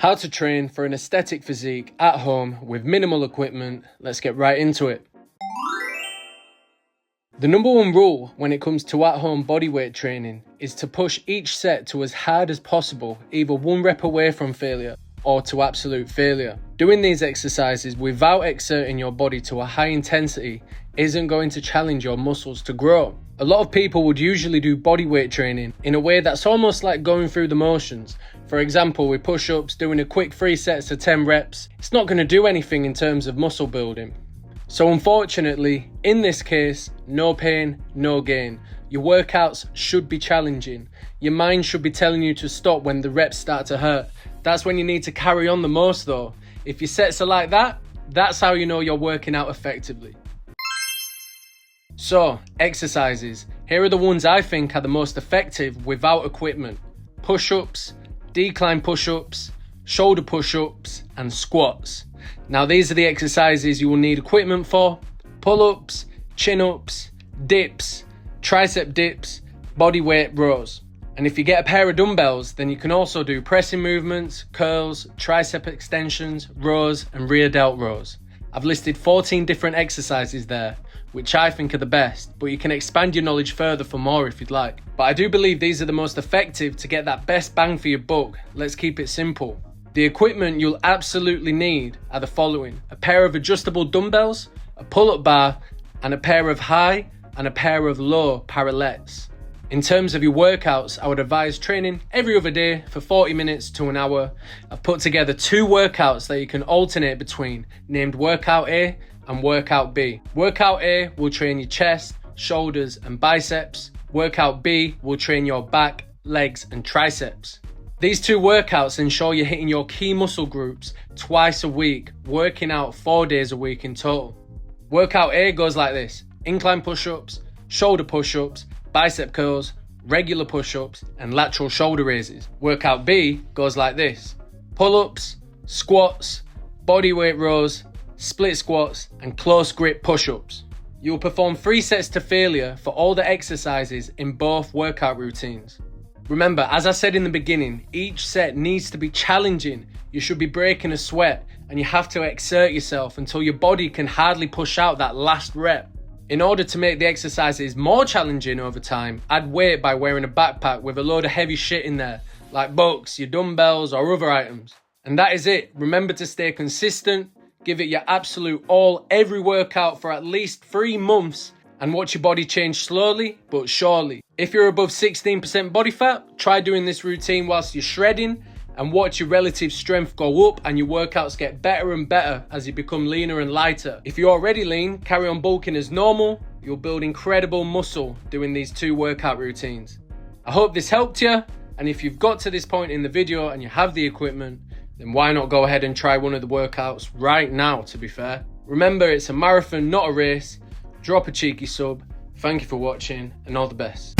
How to train for an aesthetic physique at home with minimal equipment. Let's get right into it. The number one rule when it comes to at-home bodyweight training is to push each set to as hard as possible, either one rep away from failure or to absolute failure. Doing these exercises without exerting your body to a high intensity isn't going to challenge your muscles to grow. A lot of people would usually do bodyweight training in a way that's almost like going through the motions. For example, with push-ups, doing a quick 3 sets of 10 reps. It's not going to do anything in terms of muscle building. So unfortunately, in this case, no pain, no gain. Your workouts should be challenging. Your mind should be telling you to stop when the reps start to hurt. That's when you need to carry on the most though. If your sets are like that, that's how you know you're working out effectively. So, exercises. Here are the ones I think are the most effective without equipment. Push-ups, decline push-ups, shoulder push-ups, and squats. Now these are the exercises you will need equipment for. Pull-ups, chin-ups, dips, tricep dips, bodyweight rows. And if you get a pair of dumbbells, then you can also do pressing movements, curls, tricep extensions, rows, and rear delt rows. I've listed 14 different exercises there, which I think are the best, but you can expand your knowledge further for more if you'd like. But I do believe these are the most effective to get that best bang for your buck. Let's keep it simple. The equipment you'll absolutely need are the following: a pair of adjustable dumbbells, a pull-up bar, and a pair of high and a pair of low parallettes. In terms of your workouts, I would advise training every other day for 40 minutes to an hour. I've put together 2 workouts that you can alternate between, named Workout A and Workout B. Workout A will train your chest, shoulders, and biceps. Workout B will train your back, legs, and triceps. These 2 workouts ensure you're hitting your key muscle groups twice a week, working out 4 days a week in total. Workout A goes like this: incline push-ups, shoulder push-ups, bicep curls, regular push-ups, and lateral shoulder raises. Workout B goes like this: pull-ups, squats, bodyweight rows, split squats, and close grip push-ups. You will perform 3 sets to failure for all the exercises in both workout routines. Remember, as I said in the beginning, each set needs to be challenging. You should be breaking a sweat, and you have to exert yourself until your body can hardly push out that last rep. In order to make the exercises more challenging over time, add weight by wearing a backpack with a load of heavy shit in there, like books, your dumbbells, or other items. And that is it. Remember to stay consistent, give it your absolute all every workout for at least 3 months, and watch your body change slowly but surely. If you're above 16% body fat, try doing this routine whilst you're shredding, and watch your relative strength go up and your workouts get better and better as you become leaner and lighter. If you're already lean, carry on bulking as normal. You'll build incredible muscle doing these 2 workout routines. I hope this helped you, and if you've got to this point in the video and you have the equipment, then why not go ahead and try one of the workouts right now, to be fair. Remember, it's a marathon, not a race. Drop a cheeky sub. Thank you for watching, and all the best.